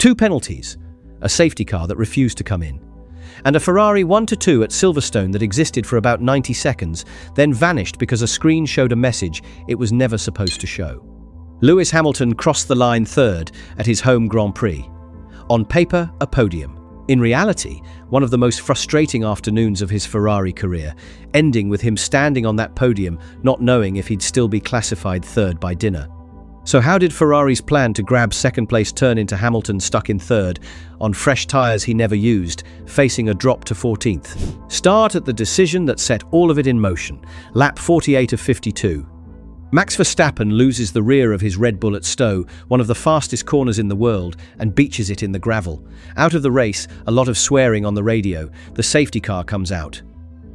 2 penalties, a safety car that refused to come in, and a Ferrari 1-2 at Silverstone that existed for about 90 seconds, then vanished because a screen showed a message it was never supposed to show. Lewis Hamilton crossed the line third at his home Grand Prix. On paper, a podium. In reality, one of the most frustrating afternoons of his Ferrari career, ending with him standing on that podium not knowing if he'd still be classified third by dinner. So how did Ferrari's plan to grab second place turn into Hamilton stuck in third, on fresh tyres he never used, facing a drop to 14th? Start at the decision that set all of it in motion, lap 48 of 52. Max Verstappen loses the rear of his Red Bull at Stowe, one of the fastest corners in the world, and beaches it in the gravel. Out of the race, a lot of swearing on the radio, the safety car comes out.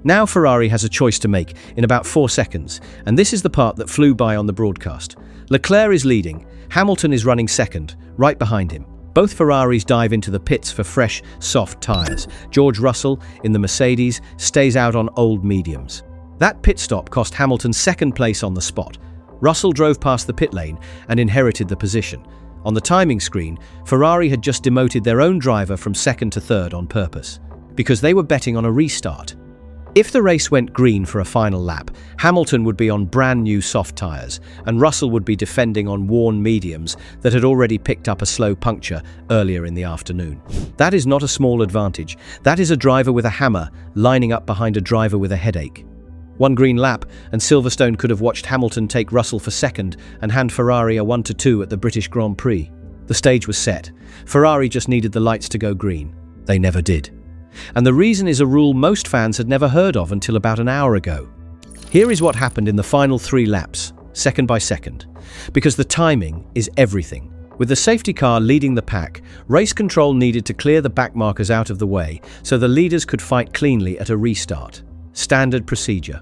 Now Ferrari has a choice to make in about 4 seconds, and this is the part that flew by on the broadcast. Leclerc is leading, Hamilton is running second, right behind him. Both Ferraris dive into the pits for fresh, soft tyres. George Russell, in the Mercedes, stays out on old mediums. That pit stop cost Hamilton second place on the spot. Russell drove past the pit lane and inherited the position. On the timing screen, Ferrari had just demoted their own driver from second to third on purpose, because they were betting on a restart. If the race went green for a final lap, Hamilton would be on brand new soft tyres, and Russell would be defending on worn mediums that had already picked up a slow puncture earlier in the afternoon. That is not a small advantage. That is a driver with a hammer lining up behind a driver with a headache. One green lap, and Silverstone could have watched Hamilton take Russell for second and hand Ferrari a 1-2 at the British Grand Prix. The stage was set. Ferrari just needed the lights to go green. They never did. And the reason is a rule most fans had never heard of until about an hour ago. Here is what happened in the final 3 laps, second by second. Because the timing is everything. With the safety car leading the pack, race control needed to clear the backmarkers out of the way so the leaders could fight cleanly at a restart. Standard procedure.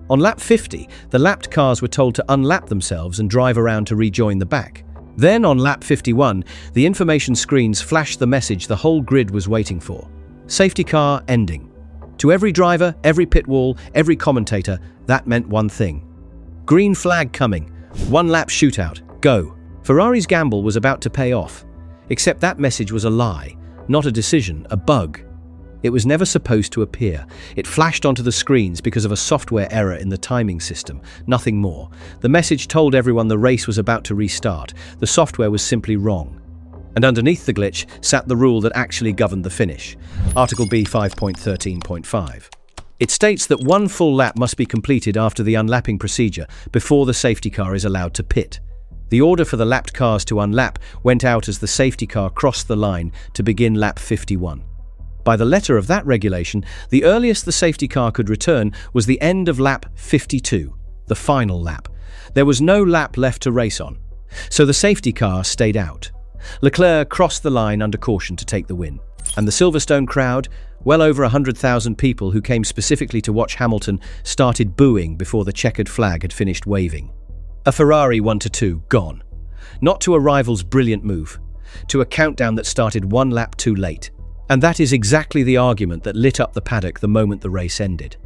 On lap 50, the lapped cars were told to unlap themselves and drive around to rejoin the back. Then on lap 51, the information screens flashed the message the whole grid was waiting for. Safety car ending. To every driver, every pit wall, every commentator, that meant one thing. Green flag coming. 1 lap shootout. Go. Ferrari's gamble was about to pay off. Except that message was a lie, not a decision, a bug. It was never supposed to appear. It flashed onto the screens because of a software error in the timing system, nothing more. The message told everyone the race was about to restart. The software was simply wrong. And underneath the glitch sat the rule that actually governed the finish. Article B 5.13.5. It states that 1 full lap must be completed after the unlapping procedure before the safety car is allowed to pit. The order for the lapped cars to unlap went out as the safety car crossed the line to begin lap 51. By the letter of that regulation, the earliest the safety car could return was the end of lap 52, the final lap. There was no lap left to race on, so the safety car stayed out. Leclerc crossed the line under caution to take the win, and the Silverstone crowd, well over 100,000 people who came specifically to watch Hamilton, started booing before the checkered flag had finished waving. A Ferrari 1-2 gone. Not to a rival's brilliant move, to a countdown that started 1 lap too late. And that is exactly the argument that lit up the paddock the moment the race ended.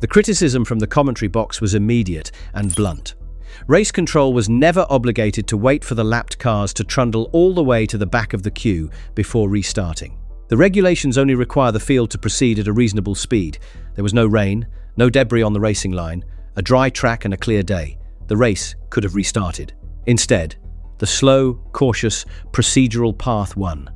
The criticism from the commentary box was immediate and blunt. Race control was never obligated to wait for the lapped cars to trundle all the way to the back of the queue before restarting. The regulations only require the field to proceed at a reasonable speed. There was no rain, no debris on the racing line, a dry track and a clear day. The race could have restarted. Instead, the slow, cautious, procedural path won.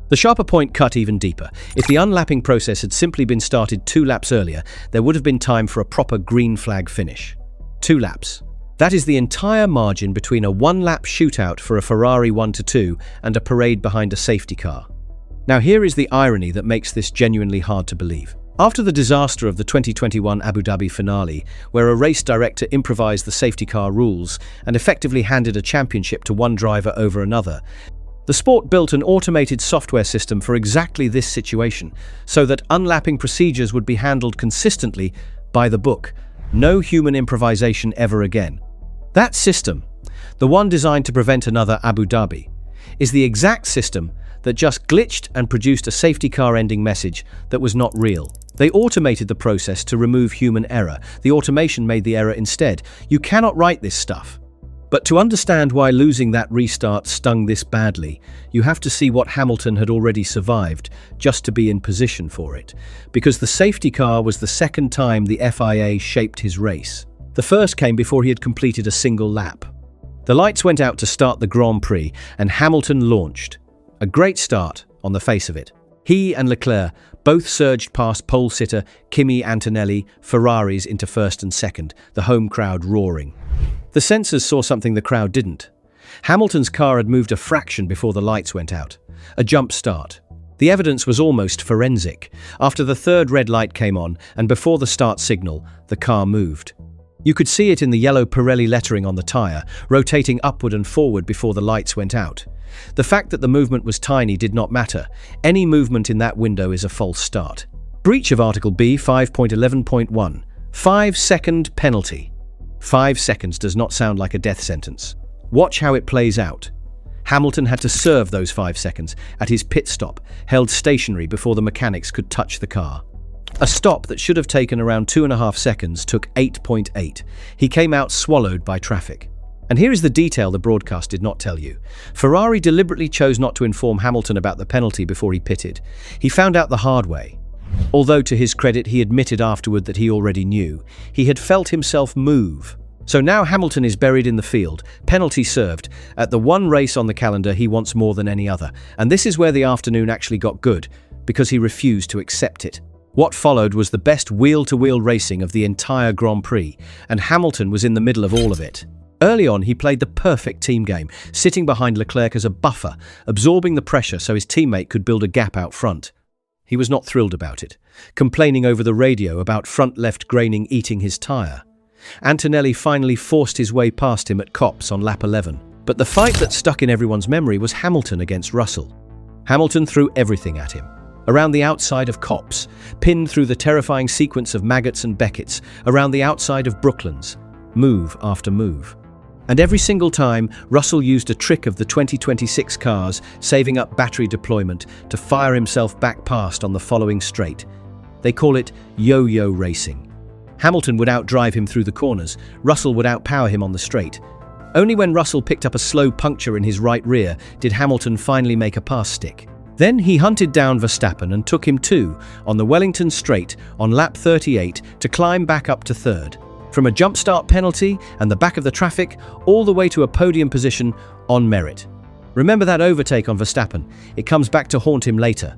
The sharper point cut even deeper. If the unlapping process had simply been started 2 laps earlier, there would have been time for a proper green flag finish. 2 laps. That is the entire margin between a 1-lap shootout for a Ferrari 1-2 and a parade behind a safety car. Now here is the irony that makes this genuinely hard to believe. After the disaster of the 2021 Abu Dhabi finale, where a race director improvised the safety car rules and effectively handed a championship to one driver over another, the sport built an automated software system for exactly this situation, so that unlapping procedures would be handled consistently by the book. No human improvisation ever again. That system, the one designed to prevent another Abu Dhabi, is the exact system that just glitched and produced a safety car ending message that was not real. They automated the process to remove human error. The automation made the error instead. You cannot write this stuff. But to understand why losing that restart stung this badly, you have to see what Hamilton had already survived just to be in position for it. Because the safety car was the second time the FIA shaped his race. The first came before he had completed a single lap. The lights went out to start the Grand Prix, and Hamilton launched. A great start, on the face of it. He and Leclerc both surged past pole sitter Kimi Antonelli Ferraris into first and second, the home crowd roaring. The sensors saw something the crowd didn't. Hamilton's car had moved a fraction before the lights went out. A jump start. The evidence was almost forensic. After the third red light came on, and before the start signal, the car moved. You could see it in the yellow Pirelli lettering on the tyre, rotating upward and forward before the lights went out. The fact that the movement was tiny did not matter. Any movement in that window is a false start. Breach of Article B 5.11.1. 5-second penalty. 5 seconds does not sound like a death sentence. Watch how it plays out. Hamilton had to serve those 5 seconds at his pit stop, held stationary before the mechanics could touch the car. A stop that should have taken around 2.5 seconds took 8.8. He came out swallowed by traffic. And here is the detail the broadcast did not tell you. Ferrari deliberately chose not to inform Hamilton about the penalty before he pitted. He found out the hard way. Although to his credit he admitted afterward that he already knew. He had felt himself move. So now Hamilton is buried in the field, penalty served, at the one race on the calendar he wants more than any other. And this is where the afternoon actually got good, because he refused to accept it. What followed was the best wheel-to-wheel racing of the entire Grand Prix, and Hamilton was in the middle of all of it. Early on, he played the perfect team game, sitting behind Leclerc as a buffer, absorbing the pressure so his teammate could build a gap out front. He was not thrilled about it, complaining over the radio about front left graining eating his tyre. Antonelli finally forced his way past him at Copse on lap 11. But the fight that stuck in everyone's memory was Hamilton against Russell. Hamilton threw everything at him. Around the outside of Copse, pinned through the terrifying sequence of Maggotts and Beckett's, around the outside of Brooklands, move after move. And every single time, Russell used a trick of the 2026 cars, saving up battery deployment to fire himself back past on the following straight. They call it yo-yo racing. Hamilton would outdrive him through the corners, Russell would outpower him on the straight. Only when Russell picked up a slow puncture in his right rear did Hamilton finally make a pass stick. Then he hunted down Verstappen and took him too, on the Wellington straight on lap 38 to climb back up to third. From a jump start penalty and the back of the traffic, all the way to a podium position on merit. Remember that overtake on Verstappen, it comes back to haunt him later.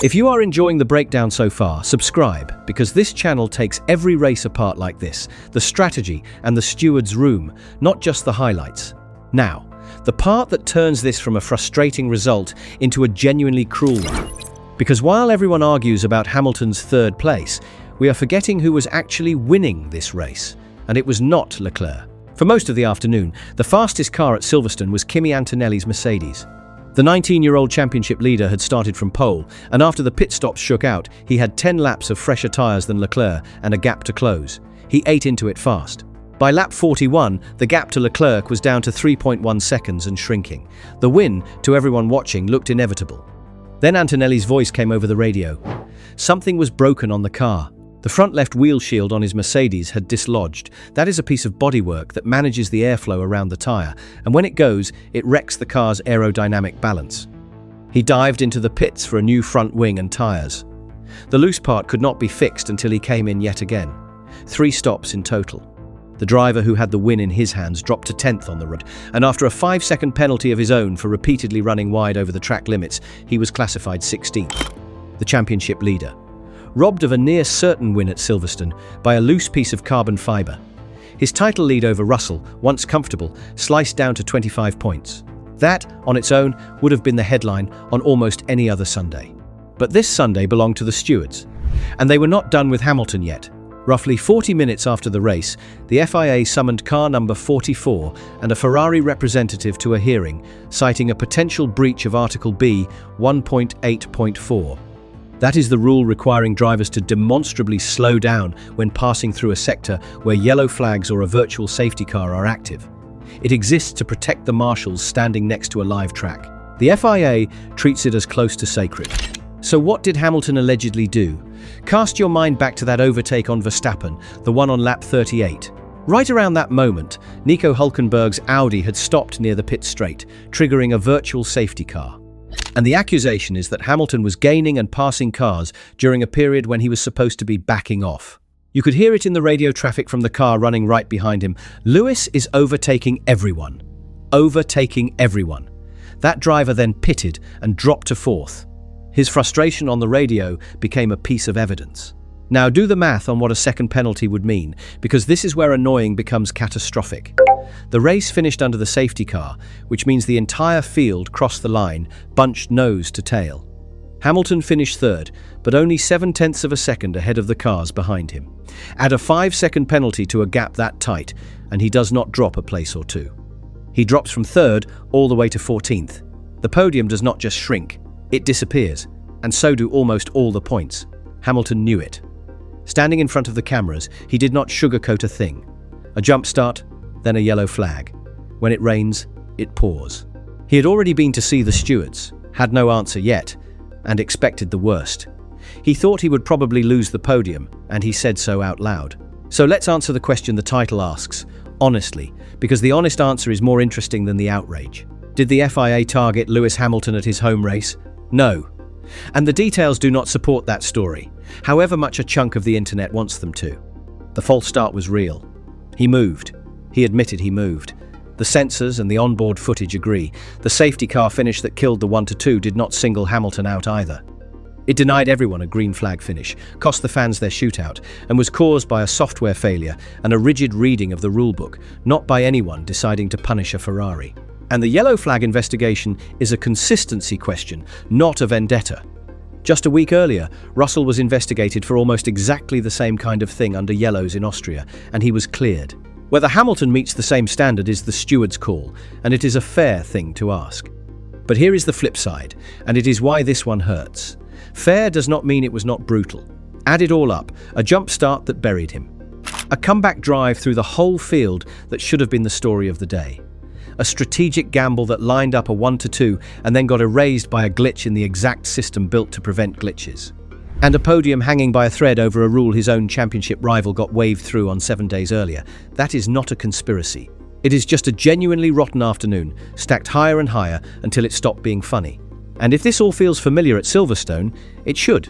If you are enjoying the breakdown so far, subscribe, because this channel takes every race apart like this, the strategy and the steward's room, not just the highlights. Now, the part that turns this from a frustrating result into a genuinely cruel one. Because while everyone argues about Hamilton's third place, we are forgetting who was actually winning this race, and it was not Leclerc. For most of the afternoon, the fastest car at Silverstone was Kimi Antonelli's Mercedes. The 19-year-old championship leader had started from pole, and after the pit stops shook out, he had 10 laps of fresher tyres than Leclerc and a gap to close. He ate into it fast. By lap 41, the gap to Leclerc was down to 3.1 seconds and shrinking. The win, to everyone watching, looked inevitable. Then Antonelli's voice came over the radio. Something was broken on the car. The front left wheel shield on his Mercedes had dislodged. That is a piece of bodywork that manages the airflow around the tyre, and when it goes, it wrecks the car's aerodynamic balance. He dived into the pits for a new front wing and tyres. The loose part could not be fixed until he came in yet again. 3 stops in total. The driver who had the win in his hands dropped to 10th on the road, and after a 5-second penalty of his own for repeatedly running wide over the track limits, he was classified 16th. The championship leader. Robbed of a near-certain win at Silverstone by a loose piece of carbon fibre. His title lead over Russell, once comfortable, sliced down to 25 points. That, on its own, would have been the headline on almost any other Sunday. But this Sunday belonged to the stewards. And they were not done with Hamilton yet. Roughly 40 minutes after the race, the FIA summoned car number 44 and a Ferrari representative to a hearing, citing a potential breach of Article B 1.8.4. That is the rule requiring drivers to demonstrably slow down when passing through a sector where yellow flags or a virtual safety car are active. It exists to protect the marshals standing next to a live track. The FIA treats it as close to sacred. So what did Hamilton allegedly do? Cast your mind back to that overtake on Verstappen, the one on lap 38. Right around that moment, Nico Hülkenberg's Audi had stopped near the pit straight, triggering a virtual safety car. And the accusation is that Hamilton was gaining and passing cars during a period when he was supposed to be backing off. You could hear it in the radio traffic from the car running right behind him. Lewis is overtaking everyone. Overtaking everyone. That driver then pitted and dropped to fourth. His frustration on the radio became a piece of evidence. Now do the math on what a second penalty would mean, because this is where annoying becomes catastrophic. The race finished under the safety car, which means the entire field crossed the line, bunched nose to tail. Hamilton finished third, but only 0.7 of a second ahead of the cars behind him. Add a 5-second penalty to a gap that tight, and he does not drop a place or two. He drops from third all the way to 14th. The podium does not just shrink, it disappears, and so do almost all the points. Hamilton knew it. Standing in front of the cameras, he did not sugarcoat a thing. A jump start, then a yellow flag. When it rains, it pours. He had already been to see the stewards, had no answer yet, and expected the worst. He thought he would probably lose the podium, and he said so out loud. So let's answer the question the title asks, honestly, because the honest answer is more interesting than the outrage. Did the FIA target Lewis Hamilton at his home race? No. And the details do not support that story, however much a chunk of the internet wants them to. The false start was real. He moved. He admitted he moved. The sensors and the onboard footage agree. The safety car finish that killed the 1-2 did not single Hamilton out either. It denied everyone a green flag finish, cost the fans their shootout, and was caused by a software failure and a rigid reading of the rulebook, not by anyone deciding to punish a Ferrari. And the yellow flag investigation is a consistency question, not a vendetta. Just a week earlier, Russell was investigated for almost exactly the same kind of thing under yellows in Austria, and he was cleared. Whether Hamilton meets the same standard is the steward's call, and it is a fair thing to ask. But here is the flip side, and it is why this one hurts. Fair does not mean it was not brutal. Add it all up, a jump start that buried him. A comeback drive through the whole field that should have been the story of the day. A strategic gamble that lined up a 1-2 and then got erased by a glitch in the exact system built to prevent glitches. And a podium hanging by a thread over a rule his own championship rival got waved through on 7 days earlier. That is not a conspiracy. It is just a genuinely rotten afternoon, stacked higher and higher until it stopped being funny. And if this all feels familiar at Silverstone, it should.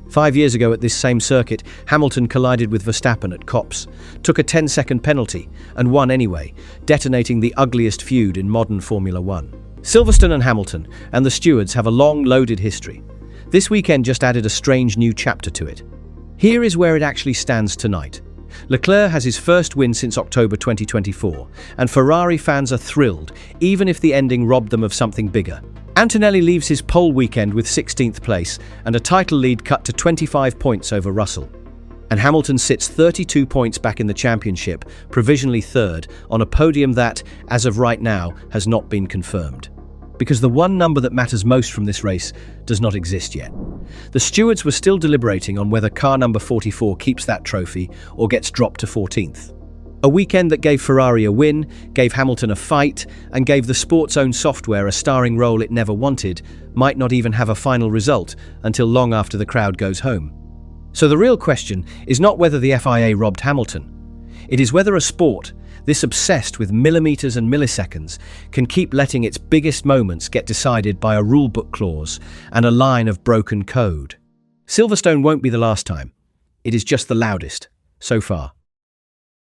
5 years ago at this same circuit, Hamilton collided with Verstappen at Copse, took a 10-second penalty, and won anyway, detonating the ugliest feud in modern Formula One. Silverstone and Hamilton and the stewards have a long, loaded history. This weekend just added a strange new chapter to it. Here is where it actually stands tonight. Leclerc has his first win since October 2024, and Ferrari fans are thrilled, even if the ending robbed them of something bigger. Antonelli leaves his pole weekend with 16th place and a title lead cut to 25 points over Russell. And Hamilton sits 32 points back in the championship, provisionally third, on a podium that, as of right now, has not been confirmed. Because the one number that matters most from this race does not exist yet. The stewards were still deliberating on whether car number 44 keeps that trophy or gets dropped to 14th. A weekend that gave Ferrari a win, gave Hamilton a fight, and gave the sport's own software a starring role it never wanted, might not even have a final result until long after the crowd goes home. So the real question is not whether the FIA robbed Hamilton. It is whether a sport, this obsessed with millimeters and milliseconds, can keep letting its biggest moments get decided by a rulebook clause and a line of broken code. Silverstone won't be the last time. It is just the loudest, so far.